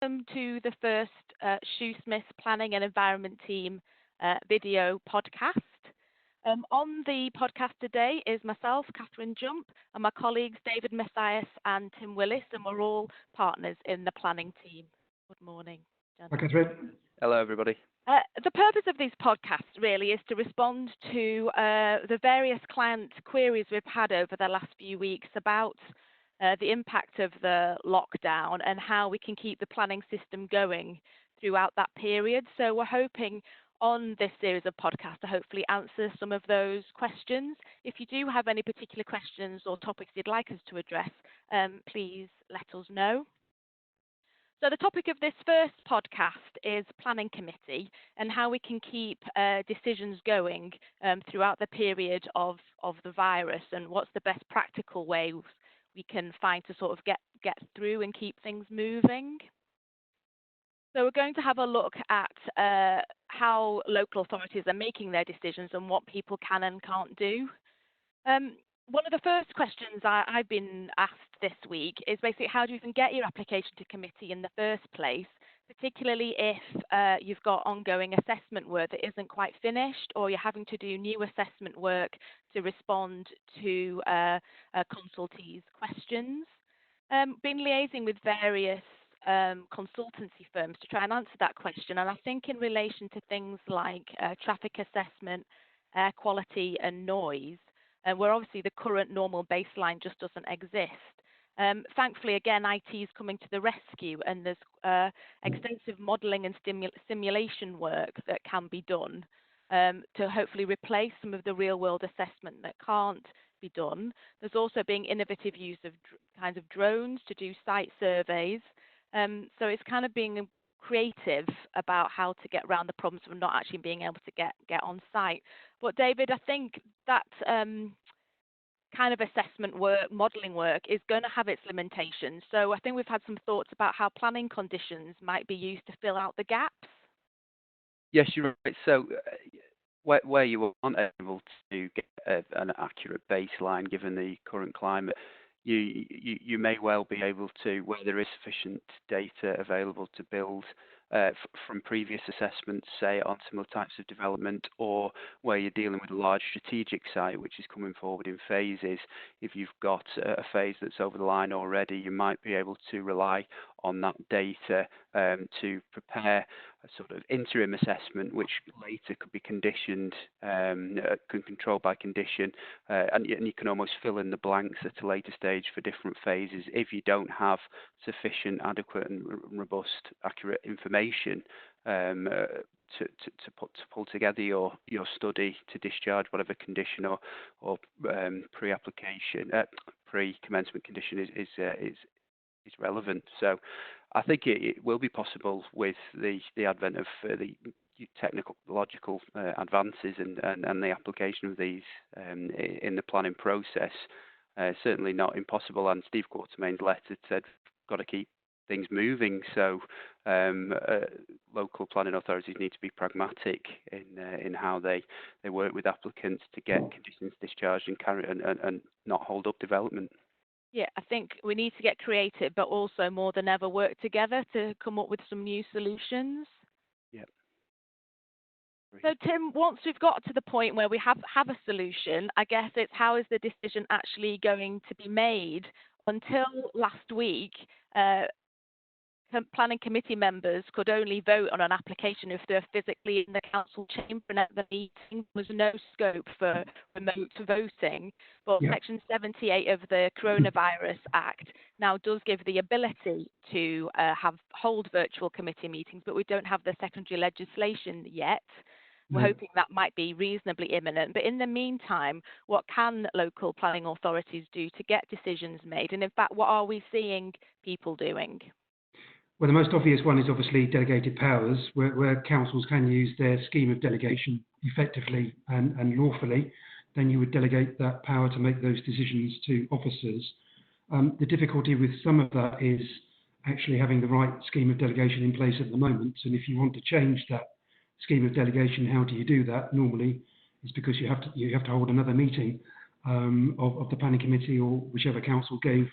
welcome to the first Shoosmiths Planning and Environment Team video podcast. On the podcast today is myself, Catherine Jump, and my colleagues David Messias and Tim Willis, and we're all partners in the planning team. Good morning, Hi, gentlemen. Catherine. Hello, everybody. The purpose of these podcasts really is to respond to the various client queries we've had over the last few weeks about the impact of the lockdown and how we can keep the planning system going throughout that period. So we're hoping on this series of podcasts to hopefully answer some of those questions. If you do have any particular questions or topics you'd like us to address, please let us know. So the topic of this first podcast is planning committee and how we can keep decisions going throughout the period of the virus, and what's the best practical ways we can find to sort of get through and keep things moving. So we're going to have a look at how local authorities are making their decisions and what people can and can't do. One of the first questions I've been asked this week is basically how do you even get your application to committee in the first place, particularly if you've got ongoing assessment work that isn't quite finished, or you're having to do new assessment work to respond to consultees' questions. Been liaising with various consultancy firms to try and answer that question, and I think in relation to things like traffic assessment, air quality and noise, where obviously the current normal baseline just doesn't exist. Thankfully, again, IT is coming to the rescue, and there's extensive modelling and simulation work that can be done to hopefully replace some of the real-world assessment that can't be done. There's also being innovative use of kinds of drones to do site surveys. So it's kind of being creative about how to get around the problems of not actually being able to get on site. But David, I think that kind of assessment work, modelling work, is going to have its limitations. So I think we've had some thoughts about how planning conditions might be used to fill out the gaps. Yes, you're right. So where you aren't able to get an accurate baseline given the current climate, you may well be able to, where there is sufficient data available to build from previous assessments, say on similar types of development, or where you're dealing with a large strategic site which is coming forward in phases. If you've got a phase that's over the line already, you might be able to rely on that data to prepare a sort of interim assessment, which later could be conditioned, controlled by condition, and you can almost fill in the blanks at a later stage for different phases if you don't have sufficient, adequate and robust, accurate information to pull together your study to discharge whatever condition or pre-commencement condition is relevant. So I think it will be possible with the advent of the technological advances and the application of these in the planning process. Certainly not impossible, and Steve Quartermain's letter said got to keep things moving. So local planning authorities need to be pragmatic in how they work with applicants to get conditions discharged and not hold up development. Yeah, I think we need to get creative, but also more than ever work together to come up with some new solutions. Yep. So Tim, once we've got to the point where we have a solution, I guess it's how is the decision actually going to be made? Until last week, planning committee members could only vote on an application if they're physically in the council chamber and at the meeting. There was no scope for remote voting. But Section 78 of the Coronavirus Act now does give the ability to hold virtual committee meetings, but we don't have the secondary legislation yet. We're hoping that might be reasonably imminent. But in the meantime, what can local planning authorities do to get decisions made? And in fact, what are we seeing people doing? Well, the most obvious one is obviously delegated powers, where councils can use their scheme of delegation effectively and lawfully. Then you would delegate that power to make those decisions to officers. The difficulty with some of that is actually having the right scheme of delegation in place at the moment. And if you want to change that scheme of delegation, how do you do that? Normally, it's because you have to hold another meeting of the planning committee or whichever council gave